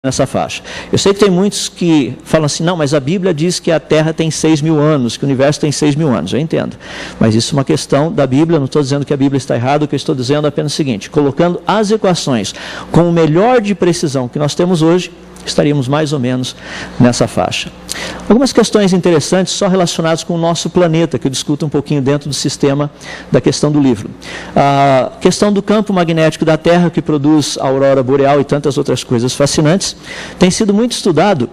nessa faixa. Eu sei que tem muitos que falam assim, não, mas a Bíblia diz que a Terra tem 6.000 anos, que o universo tem 6.000 anos. Eu entendo. Mas isso é uma questão da Bíblia, não estou dizendo que a Bíblia está errada, o que eu estou dizendo é apenas o seguinte, colocando as equações com o melhor de precisão que nós temos hoje, estaríamos mais ou menos nessa faixa. Algumas questões interessantes só relacionadas com o nosso planeta, que eu discuto um pouquinho dentro do sistema da questão do livro. A questão do campo magnético da Terra, que produz a aurora boreal e tantas outras coisas fascinantes, tem sido muito estudado,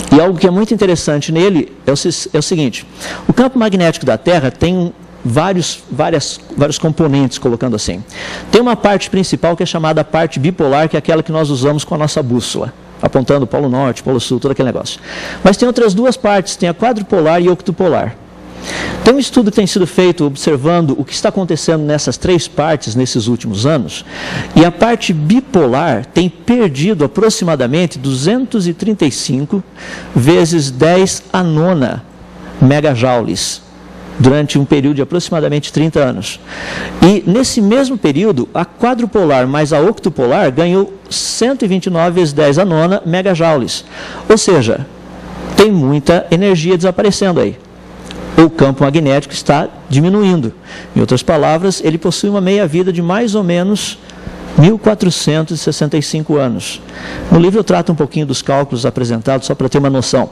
e algo que é muito interessante nele é o seguinte, o campo magnético da Terra tem vários componentes, colocando assim. Tem uma parte principal que é chamada parte bipolar, que é aquela que nós usamos com a nossa bússola, apontando Polo Norte, Polo Sul, todo aquele negócio. Mas tem outras duas partes, tem a quadrupolar e a octupolar. Tem um estudo que tem sido feito observando o que está acontecendo nessas três partes nesses últimos anos, e a parte bipolar tem perdido aproximadamente 235 vezes 10 a nona megajoules durante um período de aproximadamente 30 anos. E nesse mesmo período, a quadrupolar mais a octupolar ganhou 129 vezes 10 a nona megajoules. Ou seja, tem muita energia desaparecendo aí. O campo magnético está diminuindo. Em outras palavras, ele possui uma meia-vida de mais ou menos 1.465 anos. No livro eu trato um pouquinho dos cálculos apresentados, só para ter uma noção.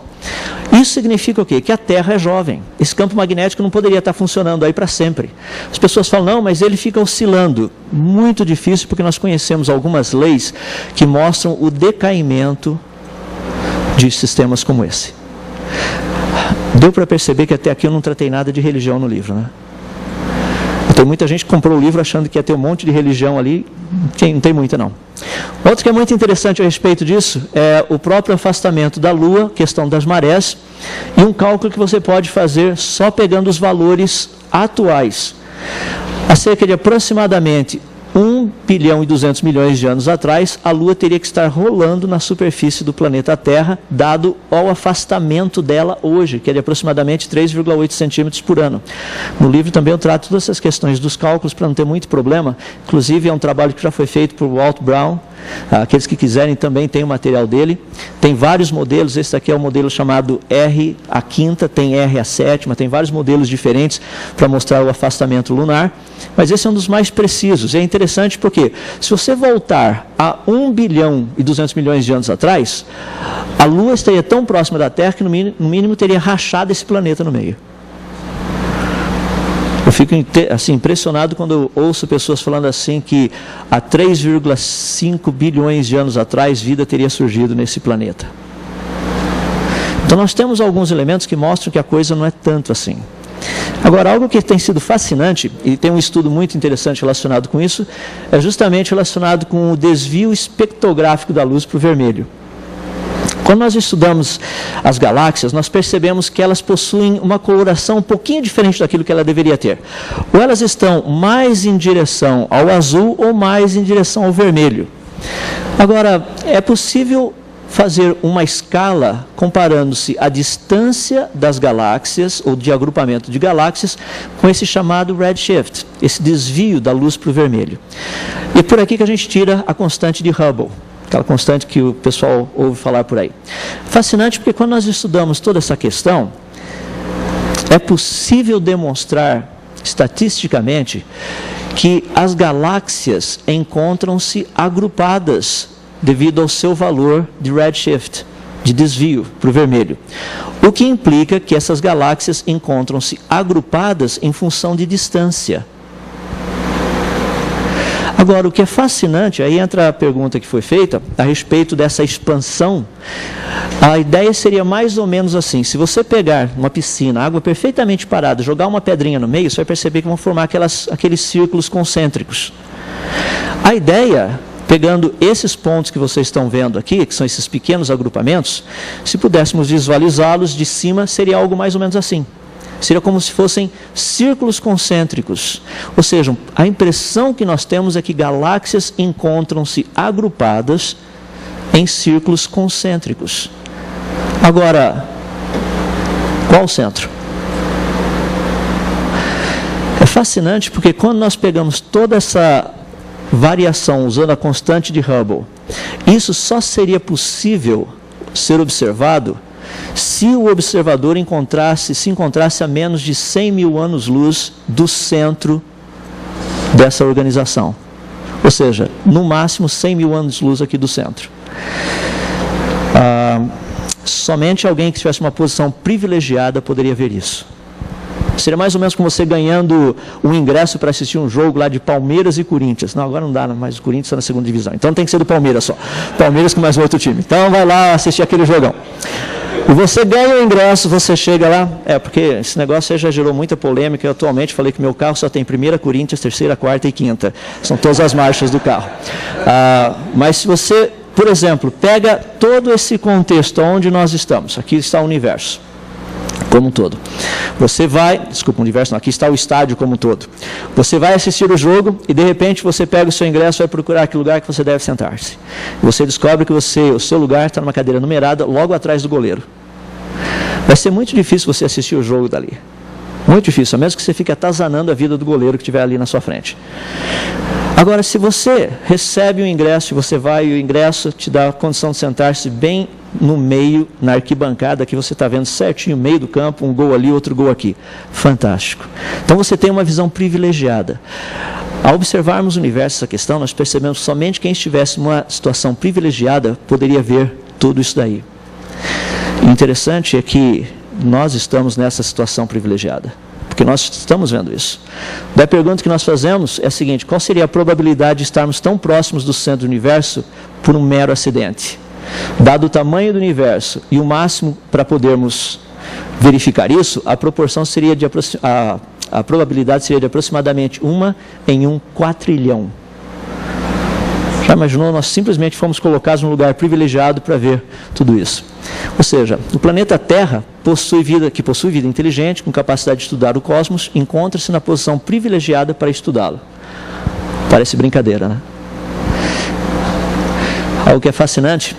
Isso significa o quê? Que a Terra é jovem. Esse campo magnético não poderia estar funcionando aí para sempre. As pessoas falam, não, mas ele fica oscilando. Muito difícil, porque nós conhecemos algumas leis que mostram o decaimento de sistemas como esse. Deu para perceber que até aqui eu não tratei nada de religião no livro, né? Tem muita gente que comprou o livro achando que ia ter um monte de religião ali, não tem muita não. Outro que é muito interessante a respeito disso é o próprio afastamento da Lua, questão das marés, e um cálculo que você pode fazer só pegando os valores atuais. Há cerca de aproximadamente 1 bilhão e 200 milhões de anos atrás, a Lua teria que estar rolando na superfície do planeta Terra, dado ao afastamento dela hoje, que é de aproximadamente 3,8 centímetros por ano. No livro também eu trato todas essas questões dos cálculos para não ter muito problema. Inclusive é um trabalho que já foi feito por Walt Brown. Aqueles que quiserem também tem o material dele. Tem vários modelos, esse aqui é o modelo chamado R a quinta, tem R a sétima, tem vários modelos diferentes para mostrar o afastamento lunar, mas esse é um dos mais precisos. É interessante porque se você voltar a 1 bilhão e 200 milhões de anos atrás, a Lua estaria tão próxima da Terra que no mínimo teria rachado esse planeta no meio. Eu fico assim, impressionado quando eu ouço pessoas falando assim que há 3,5 bilhões de anos atrás vida teria surgido nesse planeta. Então nós temos alguns elementos que mostram que a coisa não é tanto assim. Agora, algo que tem sido fascinante, e tem um estudo muito interessante relacionado com isso, é justamente relacionado com o desvio espectrográfico da luz para o vermelho. Quando nós estudamos as galáxias, nós percebemos que elas possuem uma coloração um pouquinho diferente daquilo que ela deveria ter. Ou elas estão mais em direção ao azul ou mais em direção ao vermelho. Agora, é possível fazer uma escala comparando-se a distância das galáxias, ou de agrupamento de galáxias, com esse chamado redshift, esse desvio da luz para o vermelho. E é por aqui que a gente tira a constante de Hubble, aquela constante que o pessoal ouve falar por aí. Fascinante porque quando nós estudamos toda essa questão, é possível demonstrar estatisticamente que as galáxias encontram-se agrupadas devido ao seu valor de redshift, de desvio para o vermelho. O que implica que essas galáxias encontram-se agrupadas em função de distância. Agora, o que é fascinante, aí entra a pergunta que foi feita a respeito dessa expansão. A ideia seria mais ou menos assim: se você pegar uma piscina, água perfeitamente parada, jogar uma pedrinha no meio, você vai perceber que vão formar aqueles círculos concêntricos. A ideia, pegando esses pontos que vocês estão vendo aqui, que são esses pequenos agrupamentos, se pudéssemos visualizá-los de cima, seria algo mais ou menos assim. Seria como se fossem círculos concêntricos. Ou seja, a impressão que nós temos é que galáxias encontram-se agrupadas em círculos concêntricos. Agora, qual o centro? É fascinante porque quando nós pegamos toda essa variação usando a constante de Hubble Isso só seria possível ser observado se o observador se encontrasse a menos de 100 mil anos-luz do centro dessa organização. Ou seja, no máximo 100 mil anos-luz aqui do centro. Somente alguém que estivesse uma posição privilegiada poderia ver isso. Seria mais ou menos como você ganhando um ingresso para assistir um jogo lá de Palmeiras e Corinthians. Não, agora não dá, mas o Corinthians está na segunda divisão. Então tem que ser do Palmeiras só. Palmeiras com mais um outro time. Então vai lá assistir aquele jogão. E você ganha o ingresso, você chega lá. Porque esse negócio aí já gerou muita polêmica. Eu atualmente falei que meu carro só tem primeira Corinthians, terceira, quarta e quinta. São todas as marchas do carro. Mas se você, por exemplo, pega todo esse contexto onde nós estamos. Aqui está o universo como um todo. Você vai, desculpa, o universo não, aqui está o estádio como um todo. Você vai assistir o jogo e de repente você pega o seu ingresso e vai procurar que lugar que você deve sentar-se. Você descobre que o seu lugar está numa cadeira numerada logo atrás do goleiro. Vai ser muito difícil você assistir o jogo dali. Muito difícil, a menos que você fique atazanando a vida do goleiro que estiver ali na sua frente. Agora, se você recebe o ingresso, você vai e o ingresso te dá a condição de sentar-se bem no meio, na arquibancada, que você está vendo certinho, no meio do campo, um gol ali, outro gol aqui. Fantástico. Então você tem uma visão privilegiada. Ao observarmos o universo, essa questão, nós percebemos que somente quem estivesse numa situação privilegiada poderia ver tudo isso daí. O interessante é que nós estamos nessa situação privilegiada, porque nós estamos vendo isso. Da pergunta que nós fazemos é a seguinte: qual seria a probabilidade de estarmos tão próximos do centro do universo por um mero acidente? Dado o tamanho do universo e o máximo para podermos verificar isso, a proporção seria a probabilidade seria de aproximadamente 1 em 1 quatrilhão. Já imaginou? Nós simplesmente fomos colocados num lugar privilegiado para ver tudo isso. Ou seja, o planeta Terra que possui vida inteligente, com capacidade de estudar o cosmos, encontra-se na posição privilegiada para estudá-lo. Parece brincadeira, né? Algo que é fascinante,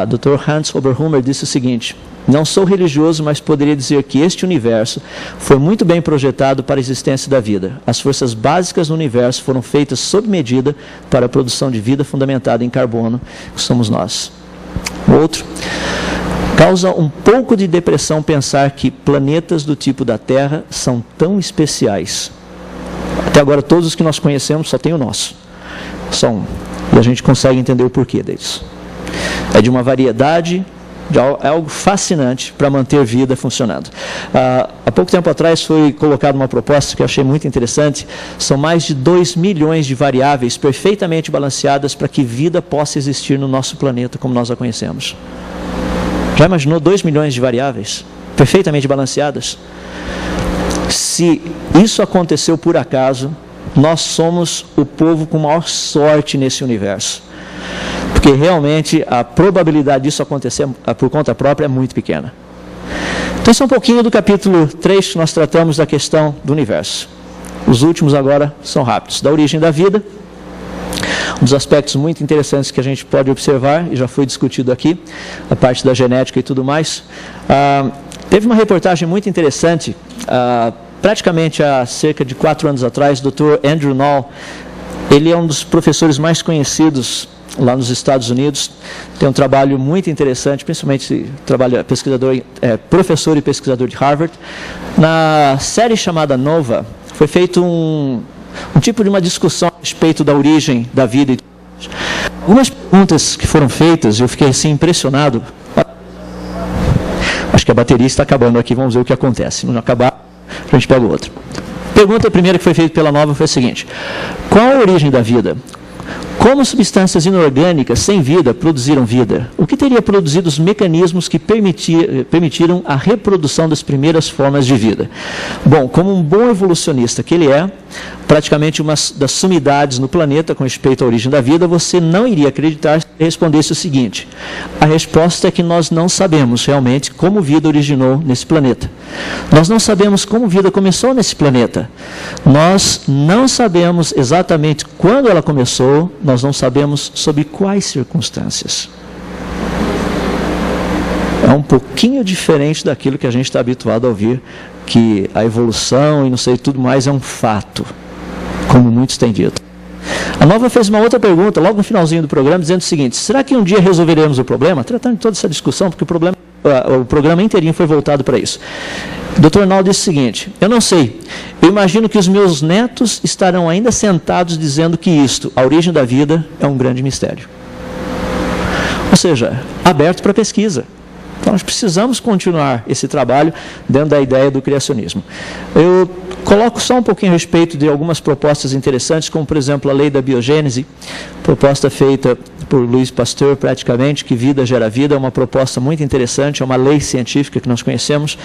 o Dr. Hans Oberhummer disse o seguinte: não sou religioso, mas poderia dizer que este universo foi muito bem projetado para a existência da vida. As forças básicas do universo foram feitas sob medida para a produção de vida fundamentada em carbono, que somos nós. Outro, causa um pouco de depressão pensar que planetas do tipo da Terra são tão especiais. Até agora todos os que nós conhecemos só tem o nosso. Só um. E a gente consegue entender o porquê disso. É de uma variedade, é algo fascinante para manter vida funcionando. Há pouco tempo atrás foi colocada uma proposta que eu achei muito interessante. São mais de 2 milhões de variáveis perfeitamente balanceadas para que vida possa existir no nosso planeta como nós a conhecemos. Já imaginou 2 milhões de variáveis perfeitamente balanceadas? Se isso aconteceu por acaso, nós somos o povo com maior sorte nesse universo. Porque realmente a probabilidade disso acontecer por conta própria é muito pequena. Então, isso é um pouquinho do capítulo 3 que nós tratamos da questão do universo. Os últimos agora são rápidos. Da origem da vida, um dos aspectos muito interessantes que a gente pode observar, e já foi discutido aqui, a parte da genética e tudo mais. Teve uma reportagem muito interessante, praticamente há cerca de 4 anos atrás, o Dr. Andrew Null, ele é um dos professores mais conhecidos lá nos Estados Unidos, tem um trabalho muito interessante, principalmente professor e pesquisador de Harvard. Na série chamada Nova, foi feito um tipo de uma discussão a respeito da origem da vida. Algumas perguntas que foram feitas, eu fiquei assim impressionado. Acho que a bateria está acabando aqui, vamos ver o que acontece. Se não acabar, a gente pega o outro. A pergunta primeira que foi feita pela Nova foi a seguinte: qual a origem da vida? Como substâncias inorgânicas sem vida produziram vida? O que teria produzido os mecanismos que permitiram a reprodução das primeiras formas de vida? Bom, como um bom evolucionista que ele é, praticamente uma das sumidades no planeta com respeito à origem da vida, você não iria acreditar se respondesse o seguinte: a resposta é que nós não sabemos realmente como vida originou nesse planeta. Nós não sabemos como vida começou nesse planeta. Nós não sabemos exatamente quando ela começou, nós não sabemos sob quais circunstâncias. É um pouquinho diferente daquilo que a gente está habituado a ouvir, que a evolução e não sei tudo mais é um fato, como muitos têm dito. A Nova fez uma outra pergunta, logo no finalzinho do programa, dizendo o seguinte: será que um dia resolveremos o problema? Tratando de toda essa discussão, porque o programa inteirinho foi voltado para isso. O Dr. Arnaldo disse o seguinte: eu não sei, eu imagino que os meus netos estarão ainda sentados dizendo que isto, a origem da vida, é um grande mistério. Ou seja, aberto para pesquisa. Então, nós precisamos continuar esse trabalho dentro da ideia do criacionismo. Eu coloco só um pouquinho a respeito de algumas propostas interessantes, como, por exemplo, a lei da biogênese, proposta feita por Louis Pasteur, praticamente, que vida gera vida, é uma proposta muito interessante, é uma lei científica que nós conhecemos.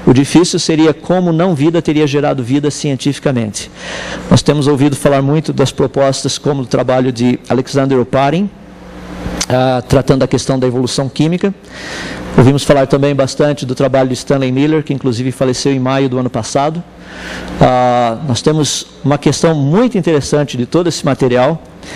O difícil seria como não vida teria gerado vida cientificamente. Nós temos ouvido falar muito das propostas como o trabalho de Alexander Oparin, tratando da questão da evolução química. Ouvimos falar também bastante do trabalho de Stanley Miller, que inclusive faleceu em maio do ano passado. Nós temos uma questão muito interessante de todo esse material,